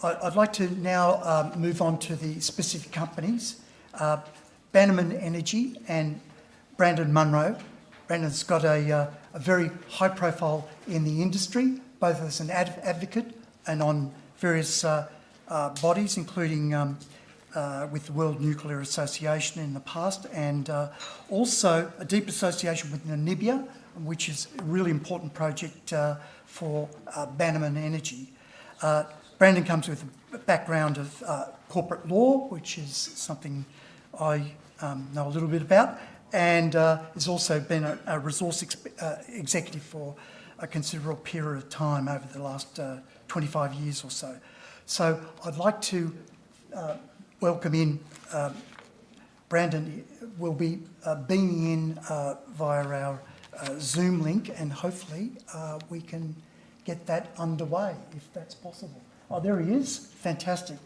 I'd like to now move on to the specific companies. Bannerman Energy and Brandon Munro. Brandon's got a very high profile in the industry, both as an advocate and on various bodies, including with the World Nuclear Association in the past, and also a deep association with Namibia, which is a really important project for Bannerman Energy. Brandon comes with a background of corporate law, which is something I know a little bit about, and has also been a resource executive for a considerable period of time over the last 25 years or so. So I'd like to welcome in Brandon. Will be beaming in via our Zoom link, and hopefully we can get that underway if that's possible. Oh, there he is. Fantastic.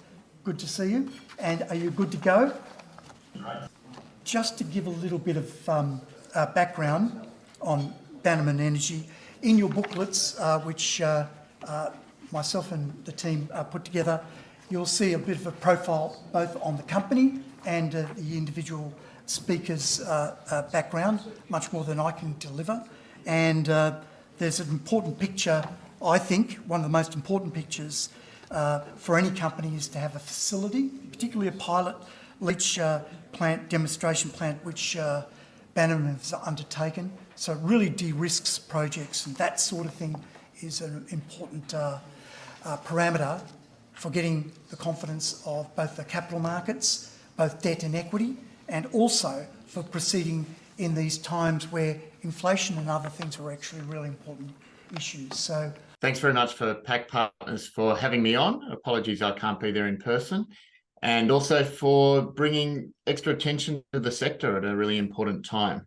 Good to see you. And are you good to go? Right. Just to give a little bit of background on Bannerman Energy, in your booklets, which myself and the team put together, you'll see a bit of a profile both on the company and the individual speaker's background, much more than I can deliver. And there's an important picture, I think, one of the most important pictures for any company is to have a facility, particularly a pilot leach plant, demonstration plant, which Bannerman has undertaken. So it really de-risks projects, and that sort of thing is an important parameter for getting the confidence of both the capital markets, both debt and equity, and also for proceeding in these times where inflation and other things are actually really important issues. So thanks very much for PAC Partners for having me on. Apologies I can't be there in person. And also for bringing extra attention to the sector at a really important time.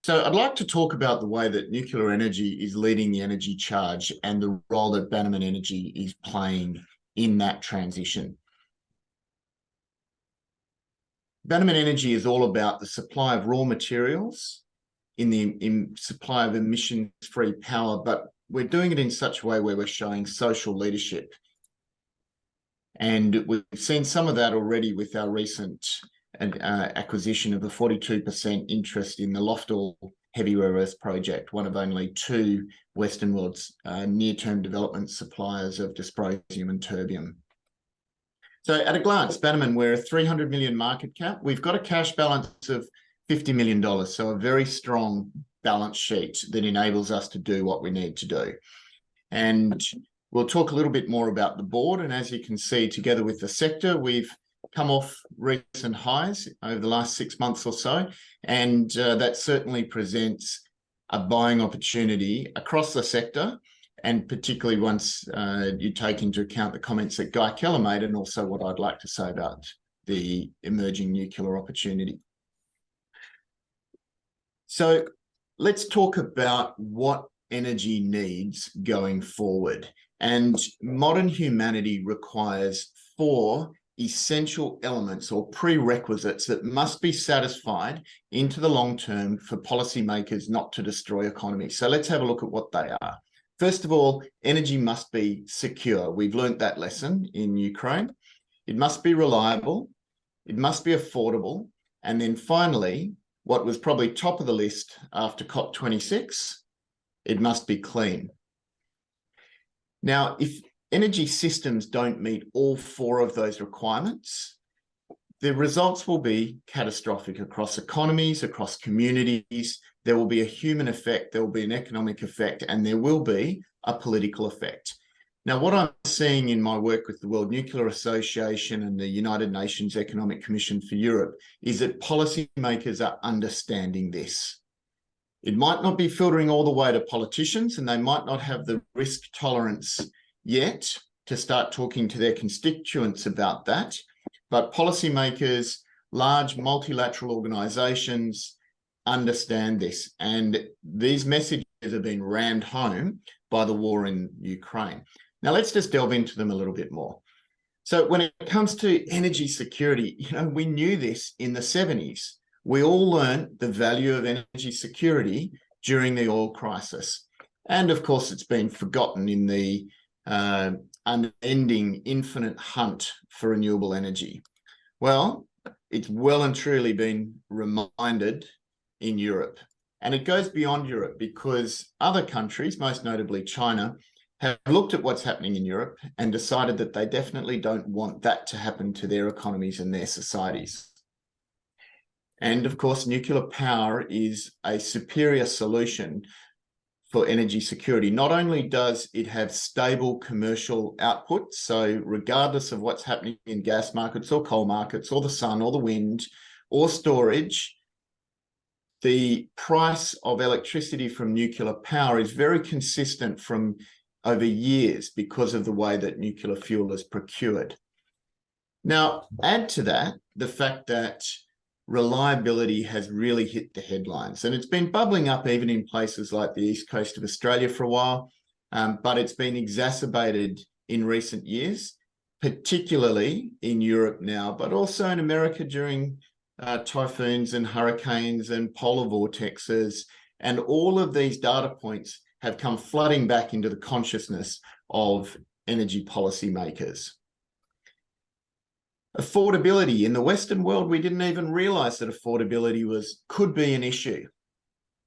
So I'd like to talk about the way that nuclear energy is leading the energy charge and the role that Bannerman Energy is playing in that transition. Bannerman Energy is all about the supply of raw materials in the supply of emissions-free power, but we're doing it in such a way where we're showing social leadership. And we've seen some of that already with our recent acquisition of a 42% interest in the Loftal Heavy Rare Earth Project, one of only two Western world's near-term development suppliers of dysprosium and terbium. So at a glance, Bannerman, we're a 300 million market cap. We've got a cash balance of $50 million, so a very strong balance sheet that enables us to do what we need to do. And we'll talk a little bit more about the board. And as you can see, together with the sector, we've come off recent highs over the last 6 months or so. And that certainly presents a buying opportunity across the sector. And particularly once you take into account the comments that Guy Keller made, and also what I'd like to say about the emerging nuclear opportunity. So let's talk about what energy needs going forward. And modern humanity requires 4 essential elements or prerequisites that must be satisfied into the long term for policymakers not to destroy economies. So let's have a look at what they are. First of all, energy must be secure. We've learned that lesson in Ukraine. It must be reliable. It must be affordable. And then finally, what was probably top of the list after COP26, it must be clean. Now, if energy systems don't meet all 4 of those requirements, the results will be catastrophic across economies, across communities. There will be a human effect, there will be an economic effect, and there will be a political effect. Now, what I'm seeing in my work with the World Nuclear Association and the United Nations Economic Commission for Europe is that policymakers are understanding this. It might not be filtering all the way to politicians, and they might not have the risk tolerance yet to start talking to their constituents about that. But policymakers, large multilateral organizations understand this. And these messages have been rammed home by the war in Ukraine. Now, let's just delve into them a little bit more. So when it comes to energy security, we knew this in the 70s. We all learned the value of energy security during the oil crisis. And of course, it's been forgotten in the unending, infinite hunt for renewable energy? Well, it's well and truly been reminded in Europe. And it goes beyond Europe because other countries, most notably China, have looked at what's happening in Europe and decided that they definitely don't want that to happen to their economies and their societies. And of course, nuclear power is a superior solution for energy security. Not only does it have stable commercial output, so regardless of what's happening in gas markets or coal markets or the sun or the wind or storage, the price of electricity from nuclear power is very consistent from over years because of the way that nuclear fuel is procured. Now, add to that the fact that reliability has really hit the headlines, and it's been bubbling up even in places like the east coast of Australia for a while, but it's been exacerbated in recent years, particularly in Europe now, but also in America during typhoons and hurricanes and polar vortexes. And all of these data points have come flooding back into the consciousness of energy policymakers. Affordability. In the Western world, we didn't even realize that affordability could be an issue.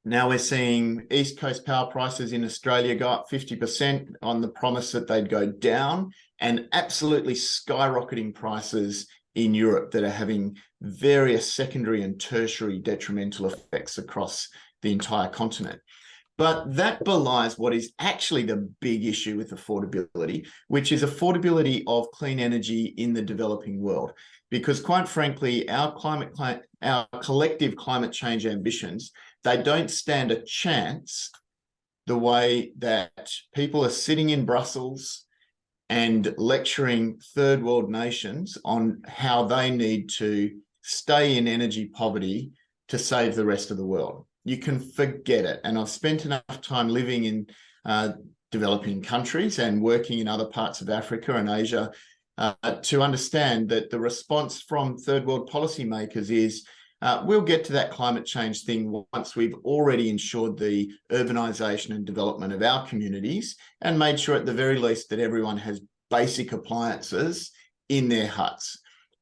Now we're seeing East Coast power prices in Australia go up 50% on the promise that they'd go down, and absolutely skyrocketing prices in Europe that are having various secondary and tertiary detrimental effects across the entire continent. But that belies what is actually the big issue with affordability, which is affordability of clean energy in the developing world. Because quite frankly, our collective climate change ambitions, they don't stand a chance the way that people are sitting in Brussels and lecturing third world nations on how they need to stay in energy poverty to save the rest of the world. You can forget it. And I've spent enough time living in developing countries and working in other parts of Africa and Asia to understand that the response from third world policymakers is we'll get to that climate change thing once we've already ensured the urbanisation and development of our communities and made sure at the very least that everyone has basic appliances in their huts.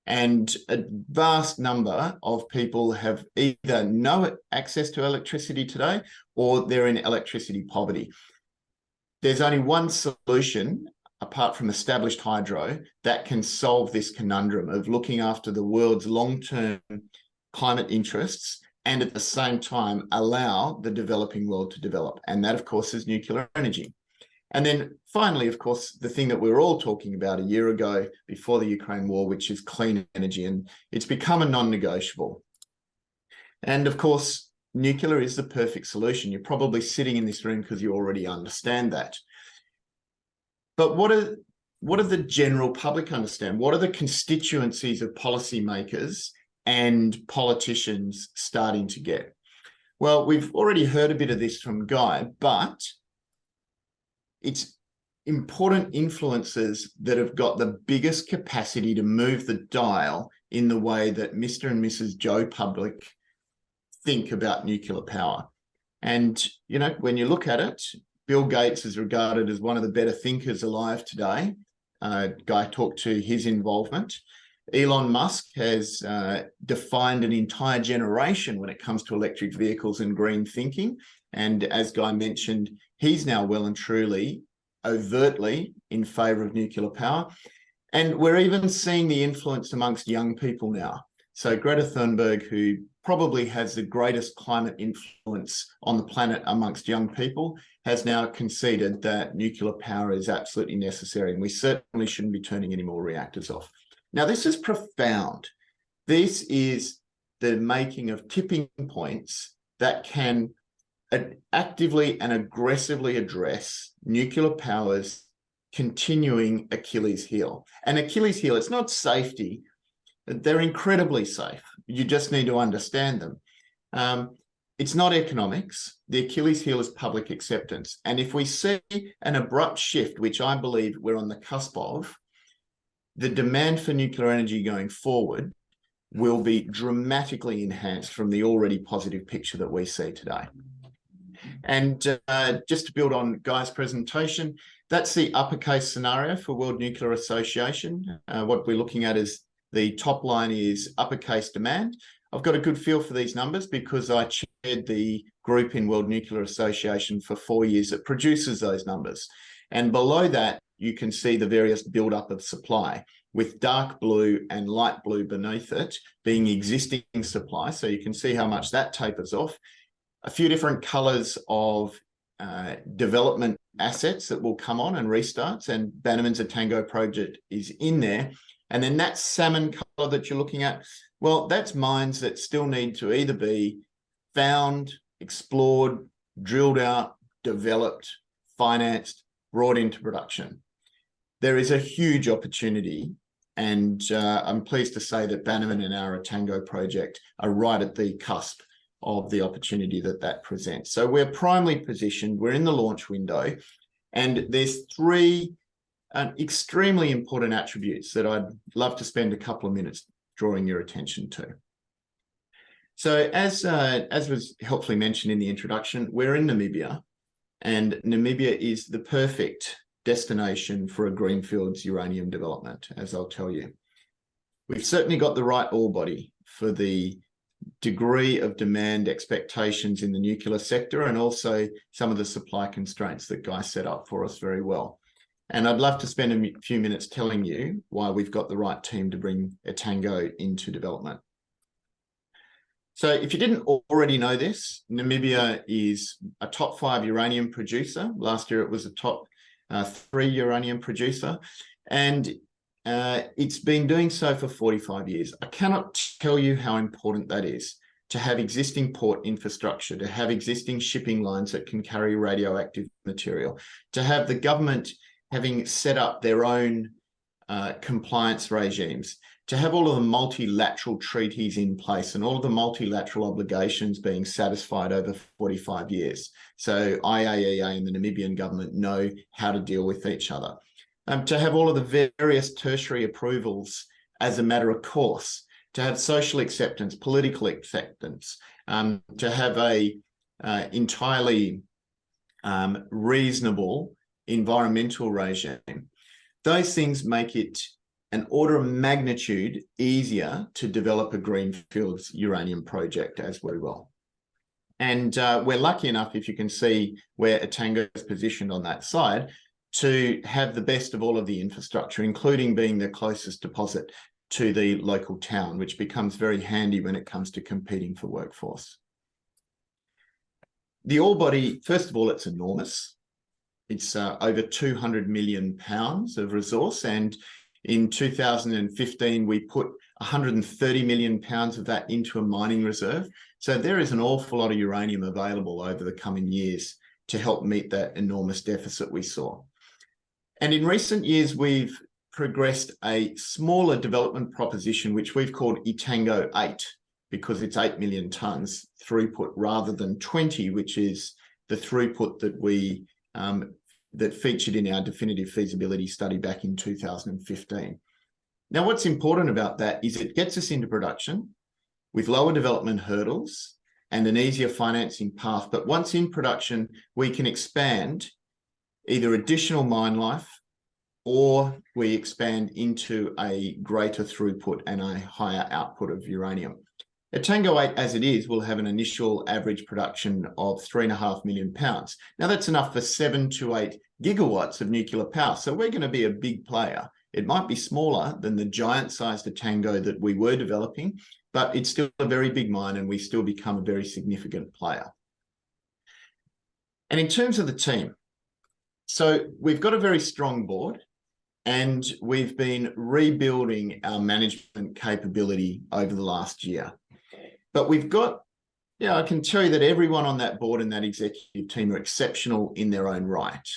And a vast number of people have either no access to electricity today or they're in electricity poverty. There's only one solution, apart from established hydro, that can solve this conundrum of looking after the world's long-term climate interests and at the same time allow the developing world to develop. And that, of course, is nuclear energy. And then finally, of course, the thing that we were all talking about a year ago before the Ukraine war, which is clean energy, and it's become a non-negotiable. And of course, nuclear is the perfect solution. You're probably sitting in this room because you already understand that. But what do the general public understand? What are the constituencies of policymakers and politicians starting to get? Well, we've already heard a bit of this from Guy, but it's important influencers that have got the biggest capacity to move the dial in the way that Mr. and Mrs. Joe Public think about nuclear power. And, you know, when you look at it, Bill Gates is regarded as one of the better thinkers alive today. Guy talked to his involvement. Elon Musk has defined an entire generation when it comes to electric vehicles and green thinking. And as Guy mentioned, he's now well and truly overtly in favour of nuclear power. And we're even seeing the influence amongst young people now. So Greta Thunberg, who probably has the greatest climate influence on the planet amongst young people, has now conceded that nuclear power is absolutely necessary, and we certainly shouldn't be turning any more reactors off. Now, this is profound. This is the making of tipping points that can actively and aggressively address nuclear power's continuing Achilles heel. And Achilles heel, it's not safety. They're incredibly safe. You just need to understand them. It's not economics. The Achilles heel is public acceptance. And if we see an abrupt shift, which I believe we're on the cusp of, the demand for nuclear energy going forward will be dramatically enhanced from the already positive picture that we see today. And just to build on Guy's presentation, That's the uppercase scenario for World Nuclear Association. What we're looking at is the top line is uppercase demand. I've got a good feel for these numbers because I chaired the group in World Nuclear Association for 4 years that produces those numbers. And below that, you can see the various buildup of supply, with dark blue and light blue beneath it being existing supply. So you can see how much that tapers off. A few different colors of development assets that will come on and restarts, and Bannerman's Etango project is in there. And then that salmon color that you're looking at, well, that's mines that still need to either be found, explored, drilled out, developed, financed, brought into production. There is a huge opportunity, and I'm pleased to say that Bannerman and our Etango project are right at the cusp of the opportunity that presents. So we're primarily positioned, we're in the launch window, and there's three extremely important attributes that I'd love to spend a couple of minutes drawing your attention to. So as was helpfully mentioned in the introduction, we're in Namibia, and Namibia is the perfect destination for a greenfields uranium development, as I'll tell you. We've certainly got the right ore body for the degree of demand expectations in the nuclear sector, and also some of the supply constraints that Guy set up for us very well. And I'd love to spend a few minutes telling you why we've got the right team to bring Etango into development. So if you didn't already know this, Namibia is a top 5 uranium producer. Last year it was a top 3 uranium producer, and it's been doing so for 45 years. I cannot tell you how important that is, to have existing port infrastructure, to have existing shipping lines that can carry radioactive material, to have the government having set up their own compliance regimes, to have all of the multilateral treaties in place and all of the multilateral obligations being satisfied over 45 years. So IAEA and the Namibian government know how to deal with each other. To have all of the various tertiary approvals as a matter of course, to have social acceptance, political acceptance, to have a entirely reasonable environmental regime. Those things make it an order of magnitude easier to develop a greenfields uranium project as we will. And we're lucky enough, if you can see where Etango is positioned on that side, to have the best of all of the infrastructure, including being the closest deposit to the local town, which becomes very handy when it comes to competing for workforce. The ore body, first of all, it's enormous. It's over 200 million pounds of resource, and in 2015 we put 130 million pounds of that into a mining reserve. So there is an awful lot of uranium available over the coming years to help meet that enormous deficit we saw. And in recent years, we've progressed a smaller development proposition, which we've called Etango 8, because it's 8 million tonnes throughput rather than 20, which is the throughput that we that featured in our definitive feasibility study back in 2015. Now, what's important about that is it gets us into production with lower development hurdles and an easier financing path. But once in production, we can expand either additional mine life, or we expand into a greater throughput and a higher output of uranium. Etango 8, as it is, will have an initial average production of 3.5 million pounds. Now, that's enough for 7 to 8 gigawatts of nuclear power. So we're going to be a big player. It might be smaller than the giant-sized Etango that we were developing, but it's still a very big mine, and we still become a very significant player. And in terms of the team, so we've got a very strong board, and we've been rebuilding our management capability over the last year. But we've got, I can tell you that everyone on that board and that executive team are exceptional in their own right.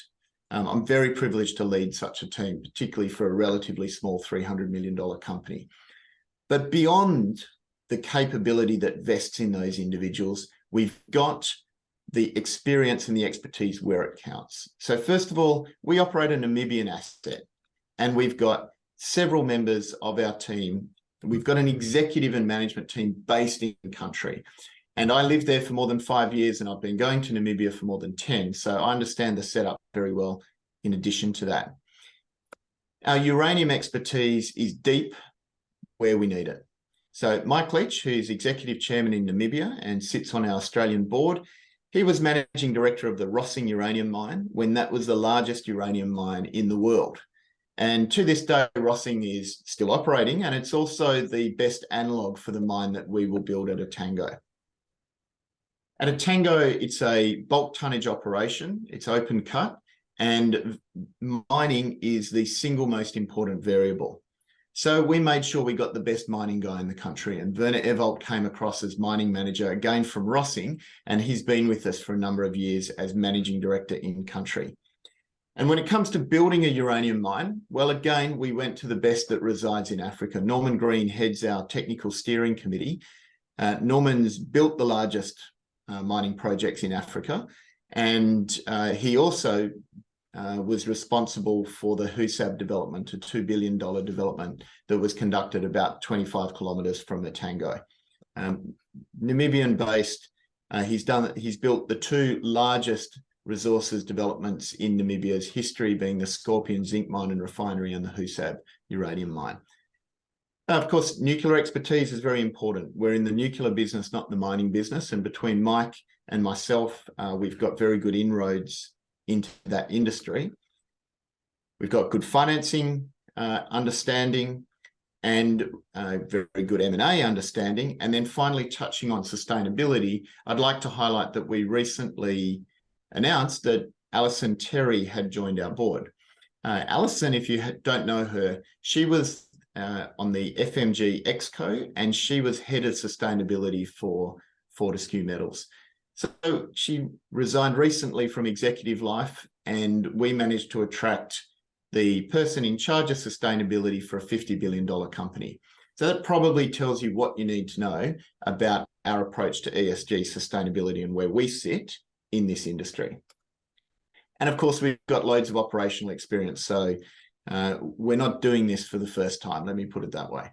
I'm very privileged to lead such a team, particularly for a relatively small $300 million company. But beyond the capability that vests in those individuals, we've got the experience and the expertise where it counts. So first of all, we operate a Namibian asset, and we've got several members of our team. We've got an executive and management team based in country. And I lived there for more than 5 years, and I've been going to Namibia for more than 10. So I understand the setup very well. in addition to that. Our uranium expertise is deep where we need it. So Mike Leach, who's Executive Chairman in Namibia and sits on our Australian board, he was Managing Director of the Rossing uranium mine when that was the largest uranium mine in the world. And to this day, Rossing is still operating, and it's also the best analogue for the mine that we will build at Etango. At Etango, it's a bulk tonnage operation, it's open cut, and mining is the single most important variable. So we made sure we got the best mining guy in the country, and Werner Evolt came across as mining manager, again from Rossing, and he's been with us for a number of years as managing director in country. And when it comes to building a uranium mine, well, again, we went to the best that resides in Africa. Norman Green heads our technical steering committee. Norman's built the largest mining projects in Africa, and he also was responsible for the Husab development, a $2 billion development that was conducted about 25 kilometres from Etango. Namibian-based, he's built the two largest resources developments in Namibia's history, being the Scorpion zinc mine and refinery and the Husab uranium mine. Of course, nuclear expertise is very important. We're in the nuclear business, not the mining business. And between Mike and myself, we've got very good inroads into that industry. We've got good financing understanding and very good M&A understanding. And then finally, touching on sustainability, I'd like to highlight that we recently announced that Alison Terry had joined our board. Alison, if you don't know her, she was on the FMG Exco, and she was head of sustainability for Fortescue Metals. So she resigned recently from executive life, and we managed to attract the person in charge of sustainability for a $50 billion company. So that probably tells you what you need to know about our approach to ESG sustainability and where we sit in this industry. And of course, we've got loads of operational experience. So we're not doing this for the first time. Let me put it that way.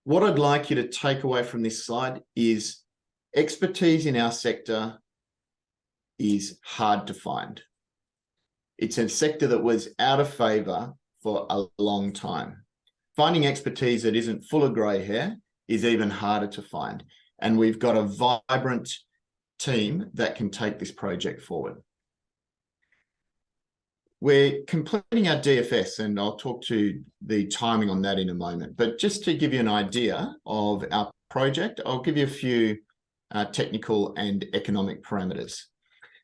What I'd like you to take away from this slide is expertise in our sector is hard to find. It's a sector that was out of favor for a long time. Finding expertise that isn't full of grey hair is even harder to find. And we've got a vibrant team that can take this project forward. We're completing our DFS, and I'll talk to the timing on that in a moment. But just to give you an idea of our project, I'll give you a few technical and economic parameters.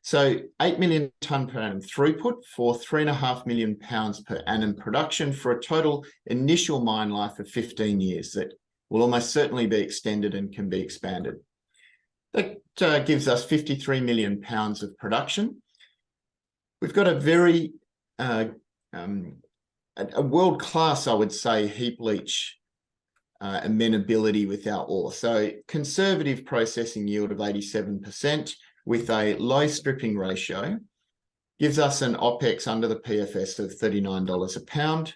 So 8 million tonne per annum throughput for 3.5 million pounds per annum production for a total initial mine life of 15 years that will almost certainly be extended and can be expanded. That gives us 53 million pounds of production. We've got a very a world-class, I would say, heap leach amenability with our ore. So conservative processing yield of 87% with a low stripping ratio gives us an OPEX under the PFS of $39 a pound,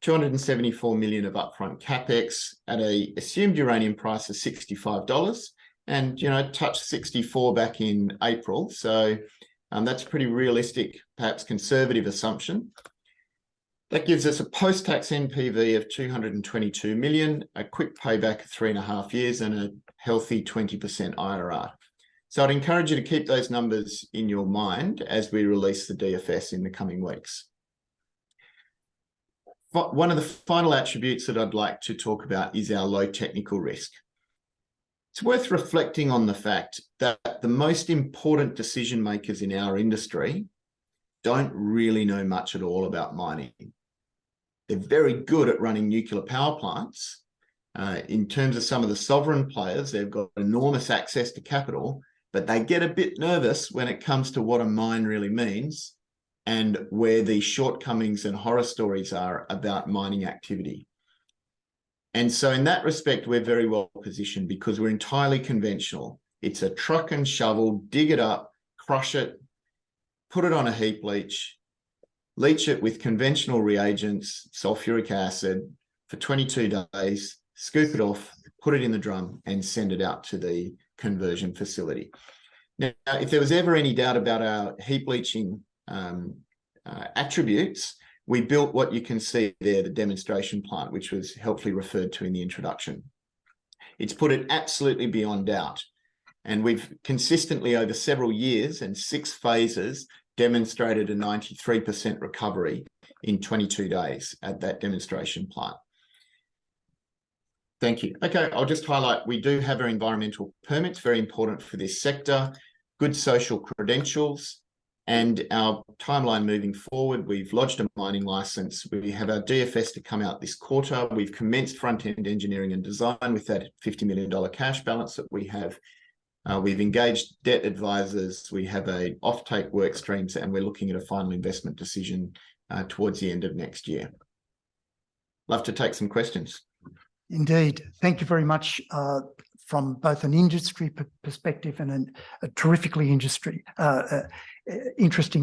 274 million of upfront CapEx at a assumed uranium price of $65, and touched 64 back in April. So that's a pretty realistic, perhaps conservative assumption. That gives us a post-tax NPV of 222 million, a quick payback of 3.5 years, and a healthy 20% IRR. So I'd encourage you to keep those numbers in your mind as we release the DFS in the coming weeks. One of the final attributes that I'd like to talk about is our low technical risk. It's worth reflecting on the fact that the most important decision makers in our industry don't really know much at all about mining. They're very good at running nuclear power plants. In terms of some of the sovereign players, they've got enormous access to capital, but they get a bit nervous when it comes to what a mine really means and where the shortcomings and horror stories are about mining activity. And so in that respect, we're very well positioned because we're entirely conventional. It's a truck and shovel, dig it up, crush it, put it on a heap leach it with conventional reagents, sulfuric acid, for 22 days, scoop it off, put it in the drum, and send it out to the conversion facility. Now, if there was ever any doubt about our heap leaching attributes, we built what you can see there, the demonstration plant, which was helpfully referred to in the introduction. It's put it absolutely beyond doubt. And we've consistently over several years and 6 phases demonstrated a 93% recovery in 22 days at that demonstration plant. Thank you. Okay, I'll just highlight, we do have our environmental permits, very important for this sector, good social credentials, and our timeline moving forward. We've lodged a mining license. We have our DFS to come out this quarter. We've commenced front-end engineering and design with that $50 million cash balance that we have. We've engaged debt advisors. We have a offtake work streams, and we're looking at a final investment decision towards the end of next year. Love to take some questions. Indeed. Thank you very much from both an industry perspective and a terrifically interesting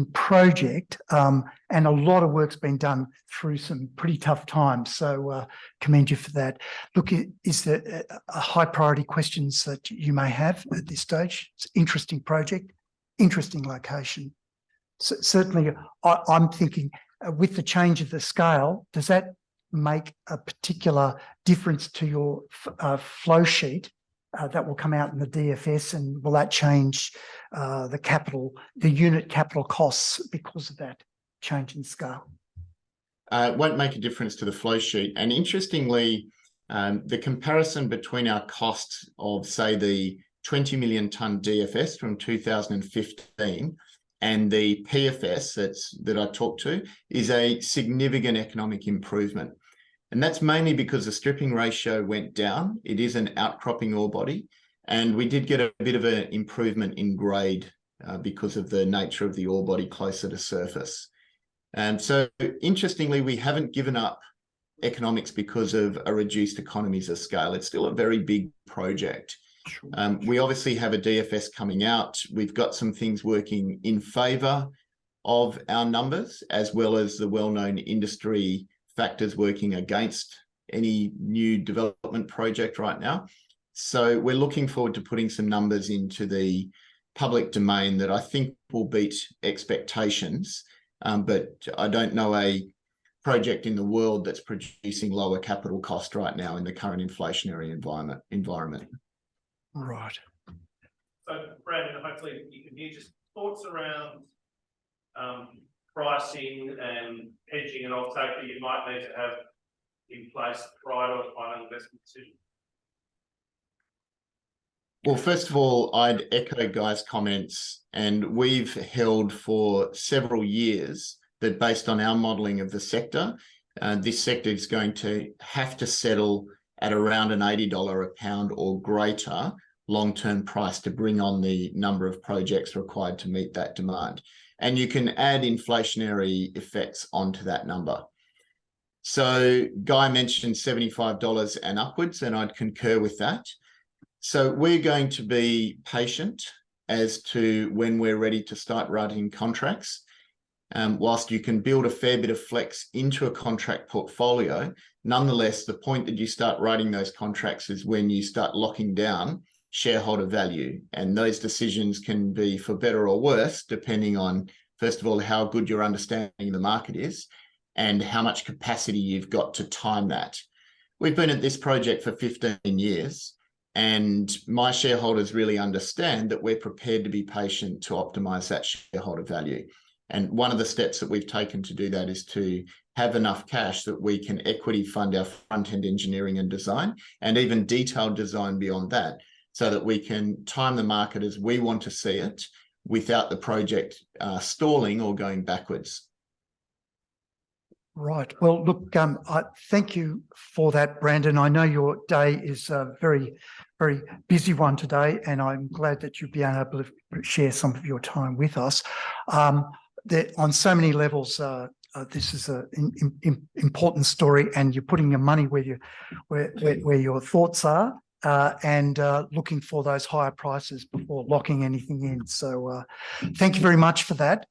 project. And a lot of work's been done through some pretty tough times. So commend you for that. Look, is there a high priority questions that you may have at this stage? It's an interesting project, interesting location. So certainly, I'm thinking with the change of the scale, does that make a particular difference to your flow sheet that will come out in the DFS, and will that change the unit capital costs because of that change in scale? It won't make a difference to the flow sheet. And interestingly, the comparison between our costs of, say, the 20 million tonne DFS from 2015 and the PFS that I talked to is a significant economic improvement. And that's mainly because the stripping ratio went down. It is an outcropping ore body, and we did get a bit of an improvement in grade because of the nature of the ore body closer to surface. And so interestingly, we haven't given up economics because of a reduced economies of scale. It's still a very big project. We obviously have a DFS coming out. We've got some things working in favour of our numbers, as well as the well-known industry factors working against any new development project right now. So we're looking forward to putting some numbers into the public domain that I think will beat expectations. But I don't know a project in the world that's producing lower capital cost right now in the current inflationary environment. Right. So, Brandon, hopefully you can hear just thoughts around pricing and hedging and offtake that you might need to have in place prior to a final investment decision. Well, first of all, I'd echo Guy's comments, and we've held for several years that based on our modelling of the sector, this sector is going to have to settle at around an $80 a pound or greater long-term price to bring on the number of projects required to meet that demand. And you can add inflationary effects onto that number. So Guy mentioned $75 and upwards, and I'd concur with that. So we're going to be patient as to when we're ready to start writing contracts. Whilst you can build a fair bit of flex into a contract portfolio, nonetheless, the point that you start writing those contracts is when you start locking down shareholder value. And those decisions can be for better or worse, depending on, first of all, how good your understanding of the market is and how much capacity you've got to time that. We've been at this project for 15 years, and my shareholders really understand that we're prepared to be patient to optimize that shareholder value. And one of the steps that we've taken to do that is to have enough cash that we can equity fund our front-end engineering and design, and even detailed design beyond that, so that we can time the market as we want to see it without the project stalling or going backwards. Right. Well, look, I thank you for that, Brandon. I know your day is a very, very busy one today, and I'm glad that you've been able to share some of your time with us. On so many levels, this is an important story, and you're putting your money where your thoughts are, and looking for those higher prices before locking anything in. So thank you very much for that.